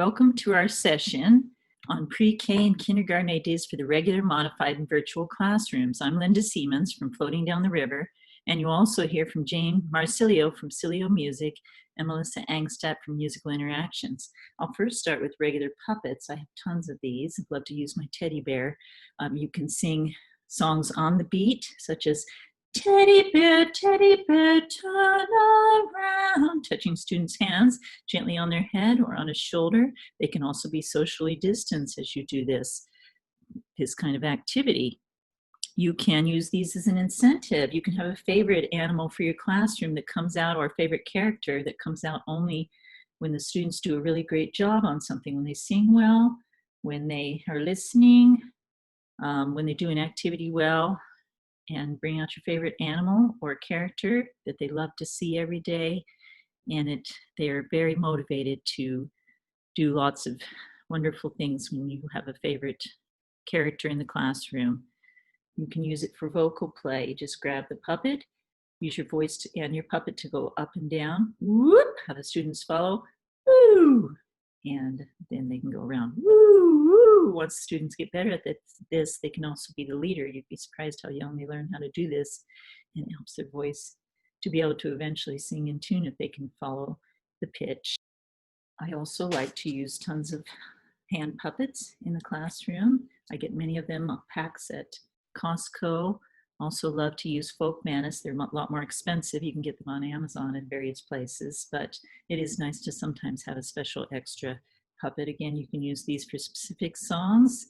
Welcome to our session on pre-K and kindergarten ideas for the regular, modified, and virtual classrooms. I'm Linda Siemens from Floating Down the River, and you'll also hear from Jane Marsilio from Cilio Music and Melissa Angstadt from Musical Interactions. I'll first start with regular puppets. I have tons of these. I'd love to use my teddy bear. You can sing songs on the beat, such as teddy bear, turn around, touching students' hands gently on their head or on a shoulder. They can also be socially distanced as you do this kind of activity. You can use these as an incentive. You can have a favorite animal for your classroom that comes out, or a favorite character that comes out only when the students do a really great job on something, when they sing well, when they are listening, when they do an activity well. And bring out your favorite animal or character that they love to see every day. And they're very motivated to do lots of wonderful things when you have a favorite character in the classroom. You can use it for vocal play. Just grab the puppet, use your voice and your puppet to go up and down. Whoop, have the students follow. Woo! And then they can go around. Woo, woo. Once students get better at this, they can also be the leader. You'd be surprised how young they learn how to do this. And it helps their voice to be able to eventually sing in tune if they can follow the pitch. I also like to use tons of hand puppets in the classroom. I get many of them packs at Costco. Also love to use folk manis. They're a lot more expensive. You can get them on Amazon and various places, but it is nice to sometimes have a special extra puppet. Again, you can use these for specific songs.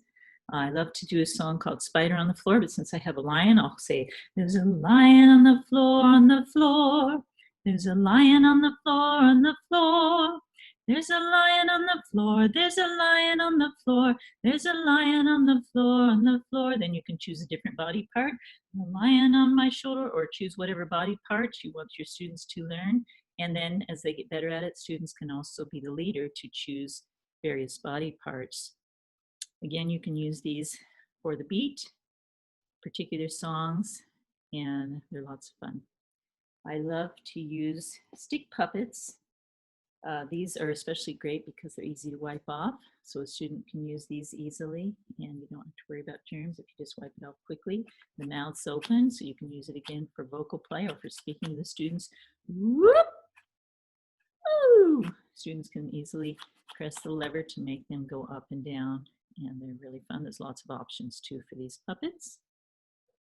I love to do a song called Spider on the Floor, but since I have a lion, I'll say, there's a lion on the floor, on the floor. There's a lion on the floor, on the floor. There's a lion on the floor, there's a lion on the floor, there's a lion on the floor, on the floor. Then you can choose a different body part, the lion on my shoulder, or choose whatever body parts you want your students to learn. And then as they get better at it, students can also be the leader to choose various body parts. Again, you can use these for the beat, particular songs, and they're lots of fun. I love to use stick puppets. These are especially great because they're easy to wipe off, so a student can use these easily, and you don't have to worry about germs if you just wipe it off quickly. The mouth's open, so you can use it again for vocal play or for speaking to the students. Whoop! Woo! Students can easily press the lever to make them go up and down, and they're really fun. There's lots of options too for these puppets.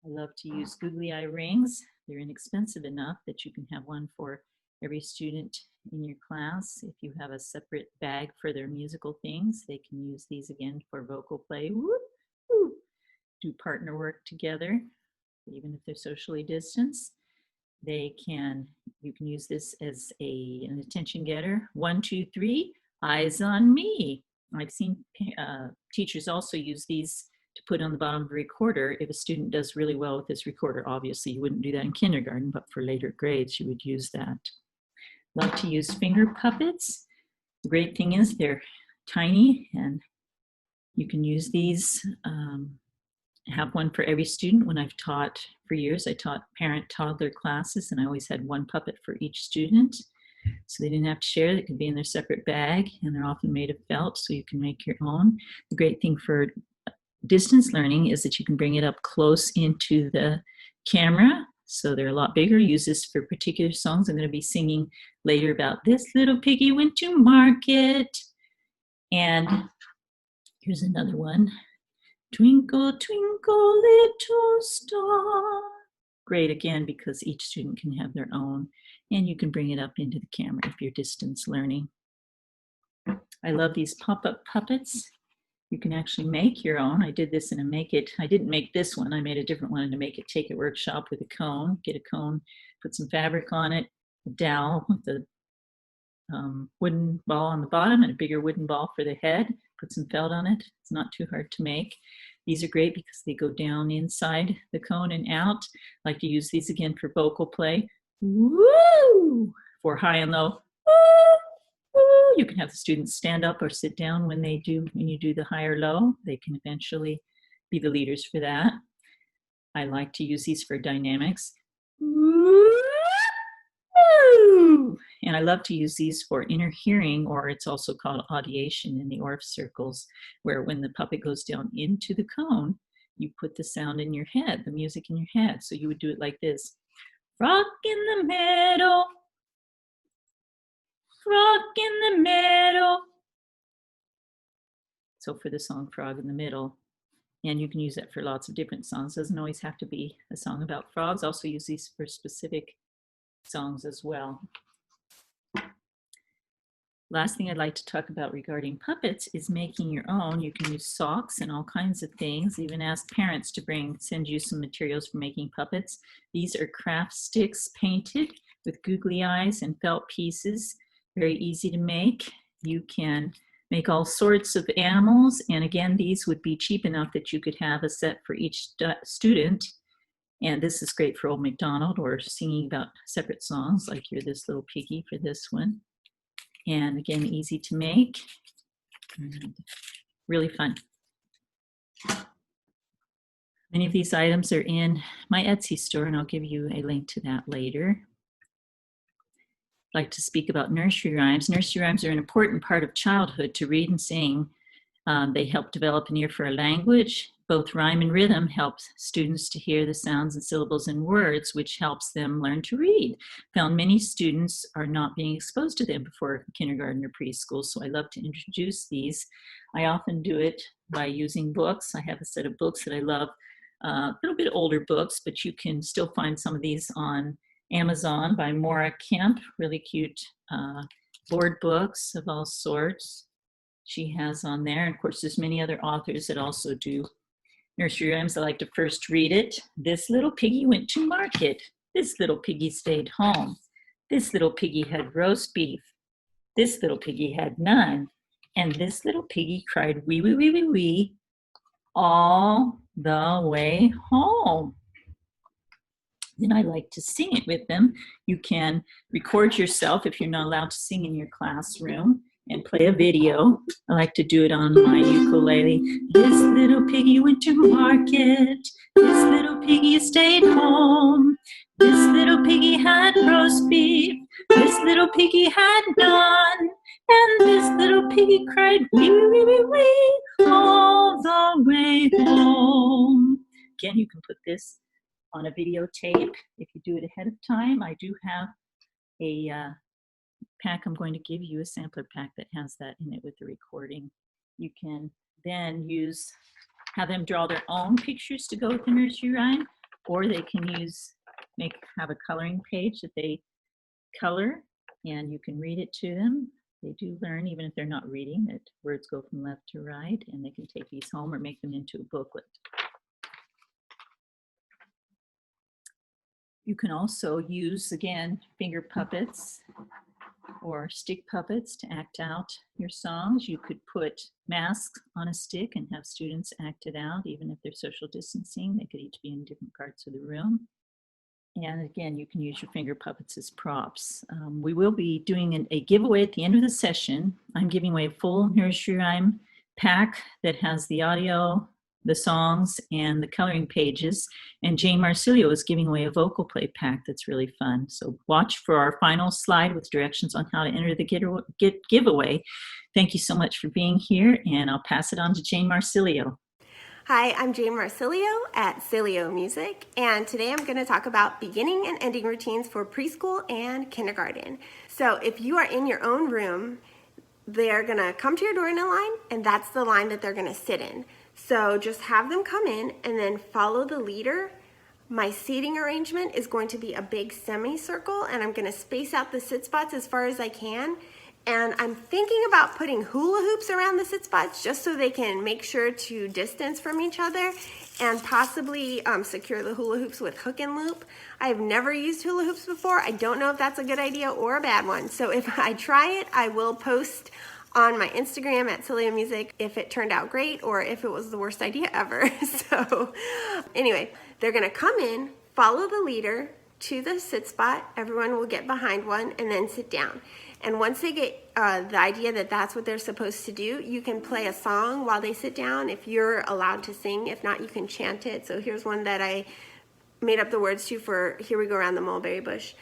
I love to use googly eye rings. They're inexpensive enough that you can have one for every student in your class. If you have a separate bag for their musical things, they can use these again for vocal play. Whoop, whoop. Do partner work together, even if they're socially distanced. You can use this as an attention getter. 1, 2, 3, eyes on me. I've seen teachers also use these to put on the bottom of a recorder. If a student does really well with this recorder, obviously you wouldn't do that in kindergarten, but for later grades you would use that. Love to use finger puppets. The great thing is they're tiny, and you can use these. Have one for every student. When I've taught for years, I taught parent-toddler classes, and I always had one puppet for each student. So they didn't have to share. They could be in their separate bag, and they're often made of felt, so you can make your own. The great thing for distance learning is that you can bring it up close into the camera. So they're a lot bigger. Use this for particular songs. I'm going to be singing later about this little piggy went to market. And here's another one. Twinkle, twinkle, little star. Great again because each student can have their own, and you can bring it up into the camera if you're distance learning. I love these pop-up puppets. You can actually make your own. I did this in a I didn't make this one. I made a different one in a Make It Take It workshop with a cone. Get a cone, put some fabric on it, a dowel with the wooden ball on the bottom and a bigger wooden ball for the head. Put some felt on it. It's not too hard to make. These are great because they go down inside the cone and out. I like to use these again for vocal play. Woo! For high and low. Woo! You can have the students stand up or sit down when you do the high or low. They can eventually be the leaders for that. I like to use these for dynamics. Woo! And I love to use these for inner hearing, or it's also called audiation in the Orff circles, where when the puppet goes down into the cone, you put the sound in your head, the music in your head. So you would do it like this. Frog in the meadow, frog in the meadow. So for the song Frog in the Middle. And you can use that for lots of different songs. It doesn't always have to be a song about frogs. Also use these for specific songs as well. Last thing I'd like to talk about regarding puppets is making your own. You can use socks and all kinds of things. Even ask parents to send you some materials for making puppets. These are craft sticks painted with googly eyes and felt pieces. Very easy to make. You can make all sorts of animals. And again, these would be cheap enough that you could have a set for each student. And this is great for Old MacDonald or singing about separate songs, like You're This Little Piggy for this one. And again, easy to make, and really fun. Many of these items are in my Etsy store, and I'll give you a link to that later. I'd like to speak about nursery rhymes. Nursery rhymes are an important part of childhood to read and sing. They help develop an ear for a language. Both rhyme and rhythm help students to hear the sounds and syllables in words, which helps them learn to read. Found many students are not being exposed to them before kindergarten or preschool, so I love to introduce these. I often do it by using books. I have a set of books that I love, a little bit older books, but you can still find some of these on Amazon by Maura Kemp, really cute board books of all sorts she has on there. And of course, there's many other authors that also do nursery rhymes. I like to first read it. This little piggy went to market. This little piggy stayed home. This little piggy had roast beef. This little piggy had none. And this little piggy cried wee, wee, wee, wee, wee, all the way home. Then I like to sing it with them. You can record yourself if you're not allowed to sing in your classroom and play a video. I like to do it on my ukulele. This little piggy went to market. This little piggy stayed home. This little piggy had roast beef. This little piggy had none. And this little piggy cried wee, wee, wee, wee, all the way home. Again, you can put this on a videotape if you do it ahead of time. I do have a pack I'm going to give you, a sampler pack that has that in it with the recording. You can then have them draw their own pictures to go with the nursery rhyme, or they can have a coloring page that they color, and you can read it to them. They do learn, even if they're not reading, that words go from left to right, and they can take these home or make them into a booklet. You can also use, again, finger puppets or stick puppets to act out your songs. You could put masks on a stick and have students act it out, even if they're social distancing. They could each be in different parts of the room. And again, you can use your finger puppets as props. We will be doing a giveaway at the end of the session. I'm giving away a full nursery rhyme pack that has the audio, the songs, and the coloring pages. And Jane Marsilio is giving away a vocal play pack that's really fun. So watch for our final slide with directions on how to enter the giveaway. Thank you so much for being here, and I'll pass it on to Jane Marsilio. Hi, I'm Jane Marsilio at Cilio Music, and today I'm going to talk about beginning and ending routines for preschool and kindergarten. So if you are in your own room, they're going to come to your door in a line, and that's the line that they're going to sit in. So just have them come in and then follow the leader. My seating arrangement is going to be a big semicircle, and I'm going to space out the sit spots as far as I can. And I'm thinking about putting hula hoops around the sit spots just so they can make sure to distance from each other, and possibly secure the hula hoops with hook and loop. I have never used hula hoops before. I don't know if that's a good idea or a bad one. So if I try it, I will post on my Instagram at Cilio Music if it turned out great or if it was the worst idea ever. So anyway, they're gonna come in, follow the leader to the sit spot. Everyone will get behind one and then sit down. And once they get the idea that that's what they're supposed to do, you can play a song while they sit down if you're allowed to sing. If not, you can chant it. So here's one that I made up the words to for Here We Go Around the Mulberry Bush.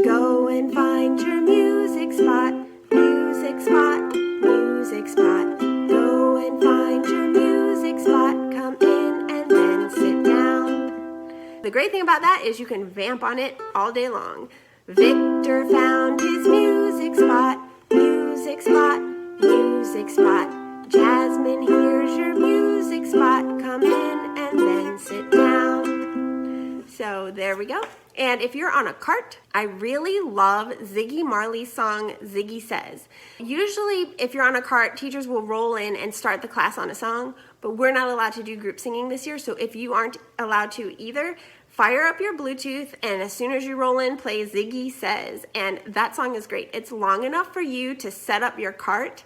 Go and find your music spot, music spot, music spot. Go and find your music spot, come in and then sit down. The great thing about that is you can vamp on it all day long. Victor found his music spot, music spot, music spot. Jasmine, here's your music spot, come in and then sit down. So there we go. And if you're on a cart, I really love Ziggy Marley's song, Ziggy Says. Usually, if you're on a cart, teachers will roll in and start the class on a song, but we're not allowed to do group singing this year, so if you aren't allowed to either, fire up your Bluetooth, and as soon as you roll in, play Ziggy Says. And that song is great. It's long enough for you to set up your cart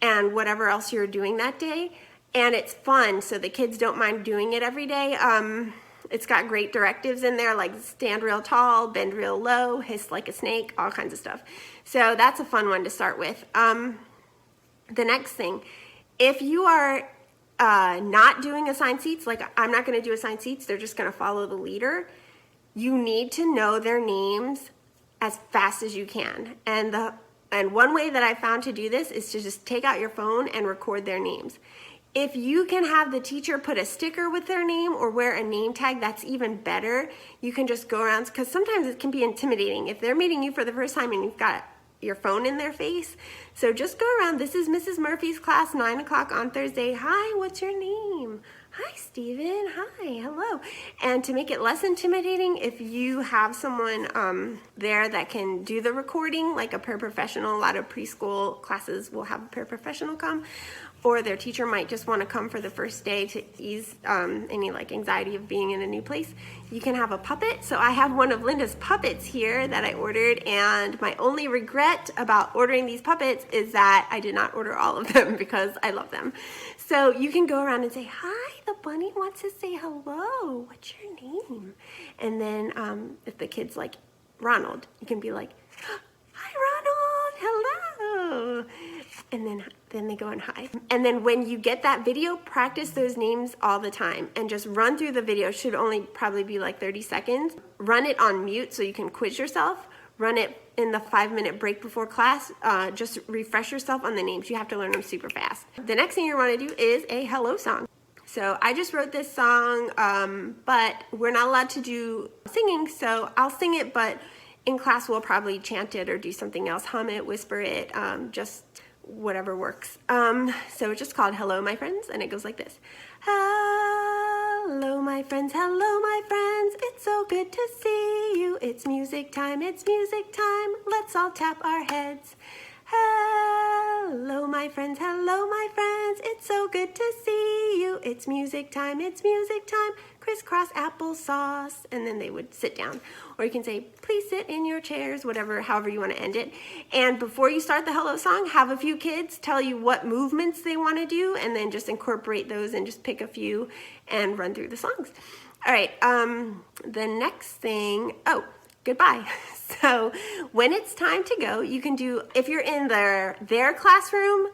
and whatever else you're doing that day, and it's fun, so the kids don't mind doing it every day. It's got great directives in there, like stand real tall, bend real low, hiss like a snake, all kinds of stuff. So that's a fun one to start with. The next thing, if you are not doing assigned seats, like I'm not going to do assigned seats, they're just going to follow the leader, you need to know their names as fast as you can. And one way that I found to do this is to just take out your phone and record their names. If you can have the teacher put a sticker with their name or wear a name tag, that's even better. You can just go around, because sometimes it can be intimidating if they're meeting you for the first time and you've got your phone in their face. So just go around. This is Mrs. Murphy's class, 9 o'clock on Thursday. Hi, what's your name? Hi, Steven. Hi, hello. And to make it less intimidating, if you have someone there that can do the recording, like a paraprofessional, a lot of preschool classes will have a paraprofessional come, or their teacher might just want to come for the first day to ease any like anxiety of being in a new place. You can have a puppet. So I have one of Linda's puppets here that I ordered, and my only regret about ordering these puppets is that I did not order all of them because I love them. So you can go around and say, hi, the bunny wants to say hello. What's your name? And then if the kid's like Ronald, you can be like, hi, Ronald, hello. And then they go and hide. And then when you get that video, practice those names all the time and just run through the video. It should only probably be like 30 seconds. Run it on mute so you can quiz yourself. Run it in the 5-minute break before class. Just refresh yourself on the names. You have to learn them super fast. The next thing you want to do is a hello song. So I just wrote this song, but we're not allowed to do singing, so I'll sing it, but in class we'll probably chant it or do something else, hum it, whisper it, just whatever works. So it's just called Hello My Friends, and it goes like this. Hello my friends, it's so good to see you. It's music time, let's all tap our heads. Hello my friends, it's so good to see you. It's music time, crisscross applesauce. And then they would sit down. Or you can say, please sit in your chairs, however you want to end it. And before you start the hello song, have a few kids tell you what movements they want to do, and then just incorporate those and just pick a few and run through the songs. All right, the next thing, goodbye. So when it's time to go, you can do, if you're in their classroom,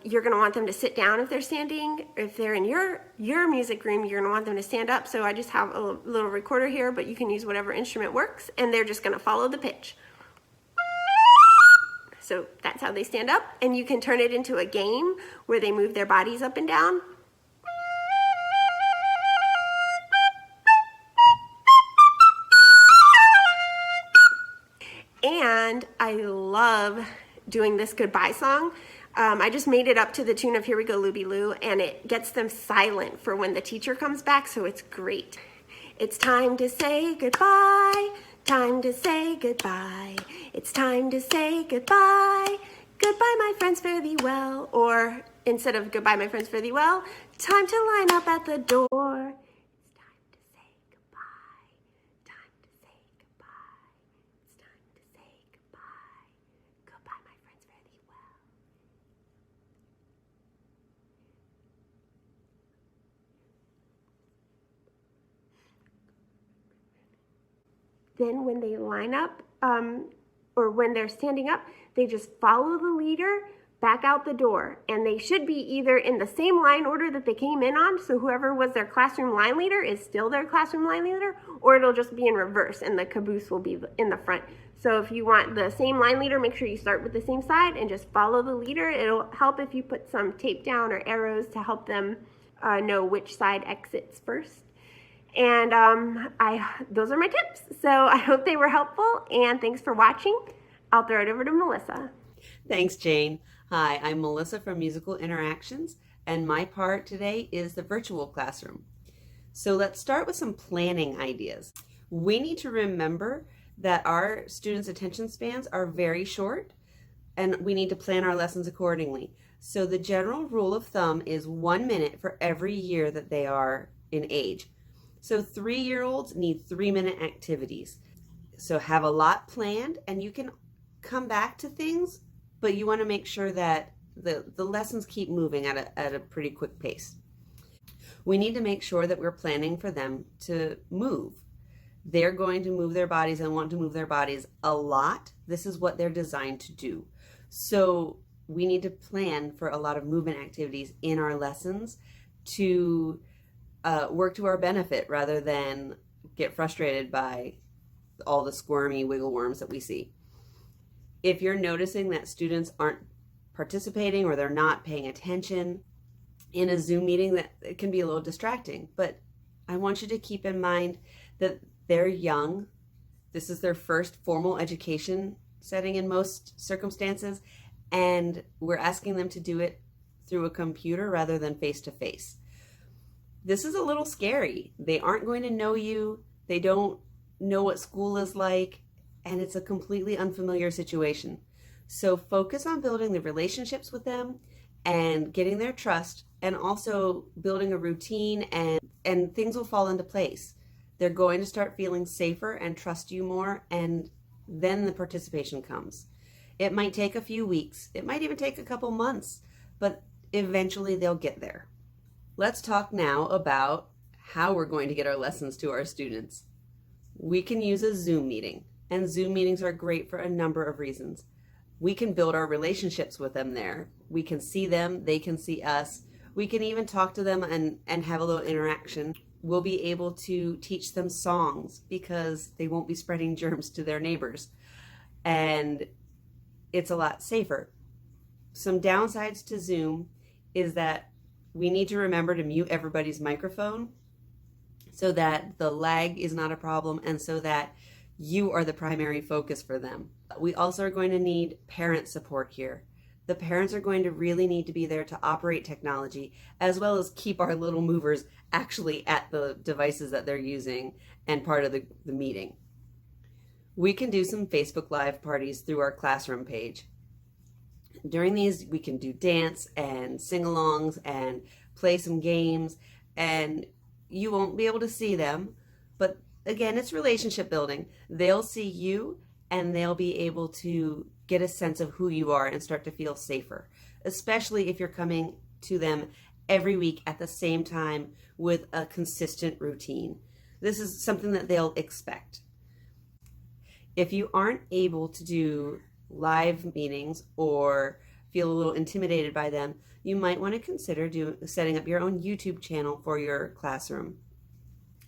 you're going to want them to sit down if they're standing. If they're in your music room, you're going to want them to stand up. So I just have a little recorder here, but you can use whatever instrument works, and they're just going to follow the pitch. So that's how they stand up, and you can turn it into a game where they move their bodies up and down. And I love doing this goodbye song. I just made it up to the tune of Here We Go, Looby Loo, and it gets them silent for when the teacher comes back, so it's great. It's time to say goodbye, time to say goodbye. It's time to say goodbye. Goodbye, my friends, fare thee well. Or instead of goodbye, my friends, fare thee well, time to line up at the door. Then when they line up, or when they're standing up, they just follow the leader, back out the door, and they should be either in the same line order that they came in on, so whoever was their classroom line leader is still their classroom line leader, or it'll just be in reverse and the caboose will be in the front. So if you want the same line leader, make sure you start with the same side and just follow the leader. It'll help if you put some tape down or arrows to help them know which side exits first. And those are my tips. So I hope they were helpful, and thanks for watching. I'll throw it over to Melissa. Thanks, Jane. Hi, I'm Melissa from Musical Interactions, and my part today is the virtual classroom. So let's start with some planning ideas. We need to remember that our students' attention spans are very short, and we need to plan our lessons accordingly. So the general rule of thumb is 1 minute for every year that they are in age. So 3-year-olds need 3-minute activities. So have a lot planned, and you can come back to things, but you want to make sure that the lessons keep moving at a pretty quick pace. We need to make sure that we're planning for them to move. They're going to move their bodies and want to move their bodies a lot. This is what they're designed to do. So we need to plan for a lot of movement activities in our lessons to work to our benefit rather than get frustrated by all the squirmy wiggle worms that we see. If you're noticing that students aren't participating or they're not paying attention in a Zoom meeting, that it can be a little distracting, but I want you to keep in mind that they're young. This is their first formal education setting in most circumstances, and we're asking them to do it through a computer rather than face-to-face. This is a little scary. They aren't going to know you. They don't know what school is like, and it's a completely unfamiliar situation. So focus on building the relationships with them and getting their trust, and also building a routine, and things will fall into place. They're going to start feeling safer and trust you more, and then the participation comes. It might take a few weeks. It might even take a couple months, but eventually they'll get there. Let's talk now about how we're going to get our lessons to our students. We can use a Zoom meeting, and Zoom meetings are great for a number of reasons. We can build our relationships with them there. We can see them, they can see us. We can even talk to them and have a little interaction. We'll be able to teach them songs because they won't be spreading germs to their neighbors. And it's a lot safer. Some downsides to Zoom is that we need to remember to mute everybody's microphone so that the lag is not a problem and so that you are the primary focus for them. We also are going to need parent support here. The parents are going to really need to be there to operate technology, as well as keep our little movers actually at the devices that they're using and part of the meeting. We can do some Facebook Live parties through our classroom page. During these, we can do dance and sing-alongs and play some games, and you won't be able to see them, but again, it's relationship building. They'll see you, and they'll be able to get a sense of who you are and start to feel safer, especially if you're coming to them every week at the same time with a consistent routine. This is something that they'll expect. If you aren't able to do live meetings or feel a little intimidated by them, you might want to consider setting up your own YouTube channel for your classroom.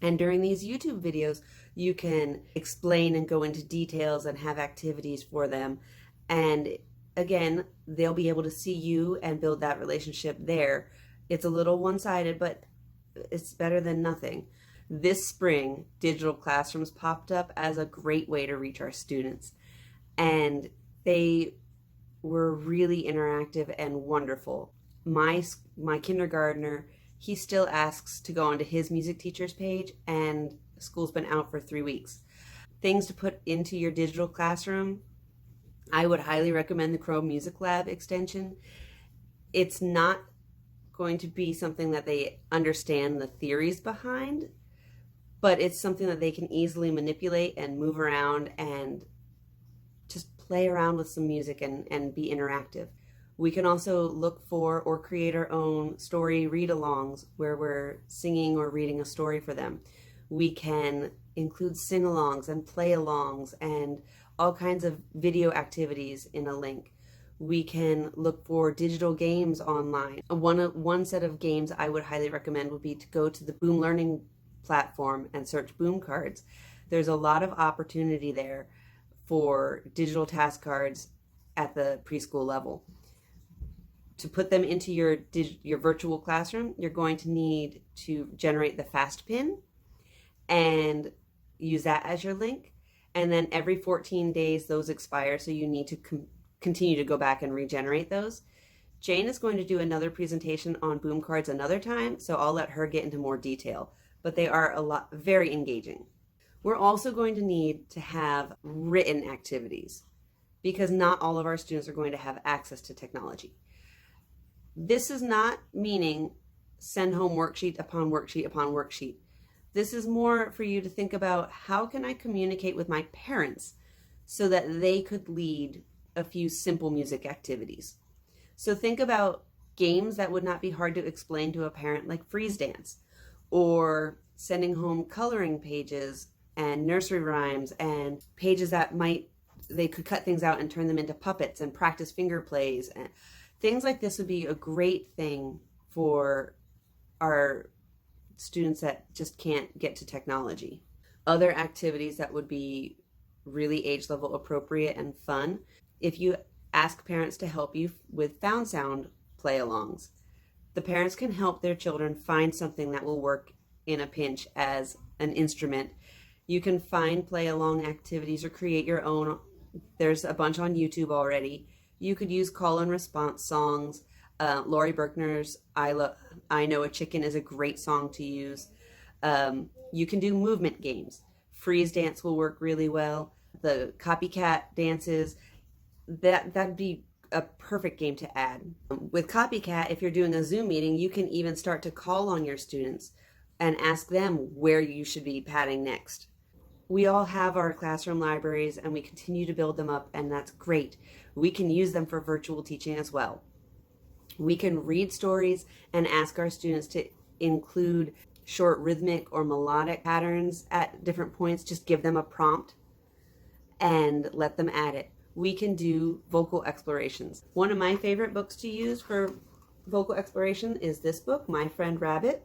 And during these YouTube videos, you can explain and go into details and have activities for them. And again, they'll be able to see you and build that relationship there. It's a little one-sided, but it's better than nothing. This spring, digital classrooms popped up as a great way to reach our students. And they were really interactive and wonderful. My kindergartner, he still asks to go onto his music teacher's page, and school's been out for 3 weeks. Things to put into your digital classroom, I would highly recommend the Chrome Music Lab extension. It's not going to be something that they understand the theories behind, but it's something that they can easily manipulate and move around and just play around with some music and be interactive. We can also look for or create our own story read-alongs where we're singing or reading a story for them. We can include sing-alongs and play-alongs and all kinds of video activities in a link. We can look for digital games online. One set of games I would highly recommend would be to go to the Boom Learning platform and search Boom Cards. There's a lot of opportunity there for digital task cards at the preschool level. To put them into your virtual classroom, you're going to need to generate the fast pin and use that as your link. And then every 14 days, those expire, so you need to continue to go back and regenerate those. Jane is going to do another presentation on Boom Cards another time, so I'll let her get into more detail, but they are very engaging. We're also going to need to have written activities because not all of our students are going to have access to technology. This is not meaning send home worksheet upon worksheet upon worksheet. This is more for you to think about, how can I communicate with my parents so that they could lead a few simple music activities. So think about games that would not be hard to explain to a parent, like freeze dance, or sending home coloring pages and nursery rhymes and pages that they could cut things out and turn them into puppets and practice finger plays. And things like this would be a great thing for our students that just can't get to technology. Other activities that would be really age level appropriate and fun, if you ask parents to help you with found sound play-alongs. The parents can help their children find something that will work in a pinch as an instrument. You can find play-along activities or create your own. There's a bunch on YouTube already. You could use call and response songs. Laurie Berkner's I Know a Chicken is a great song to use. You can do movement games. Freeze dance will work really well. The copycat dances, that'd be a perfect game to add. With copycat, if you're doing a Zoom meeting, you can even start to call on your students and ask them where you should be patting next. We all have our classroom libraries and we continue to build them up, and that's great. We can use them for virtual teaching as well. We can read stories and ask our students to include short rhythmic or melodic patterns at different points. Just give them a prompt and let them add it. We can do vocal explorations. One of my favorite books to use for vocal exploration is this book, My Friend Rabbit.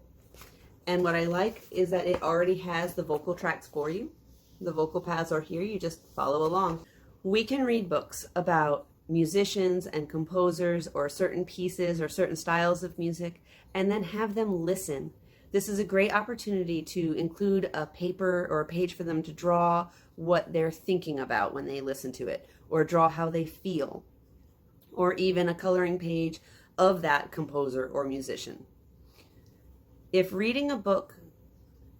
And what I like is that it already has the vocal tracks for you. The vocal paths are here, you just follow along. We can read books about musicians and composers or certain pieces or certain styles of music and then have them listen. This is a great opportunity to include a paper or a page for them to draw what they're thinking about when they listen to it, or draw how they feel, or even a coloring page of that composer or musician. If reading a book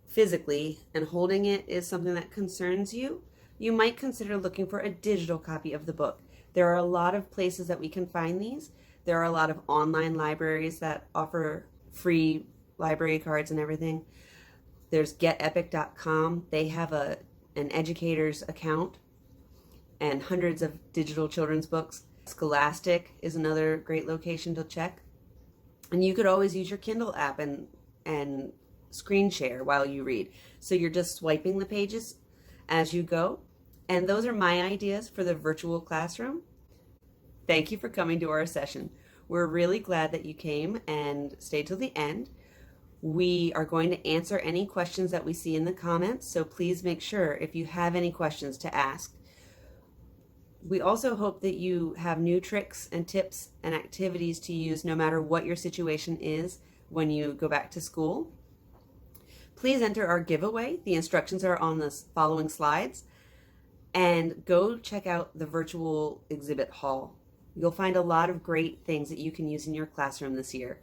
physically and holding it is something that concerns you, you might consider looking for a digital copy of the book. There are a lot of places that we can find these. There are a lot of online libraries that offer free library cards and everything. There's getepic.com. They have an educator's account and hundreds of digital children's books. Scholastic is another great location to check. And you could always use your Kindle app and screen share while you read. So you're just swiping the pages as you go. And those are my ideas for the virtual classroom. Thank you for coming to our session. We're really glad that you came and stayed till the end. We are going to answer any questions that we see in the comments, so please make sure if you have any questions to ask. We also hope that you have new tricks and tips and activities to use no matter what your situation is when you go back to school. Please enter our giveaway. The instructions are on the following slides. And go check out the virtual exhibit hall. You'll find a lot of great things that you can use in your classroom this year.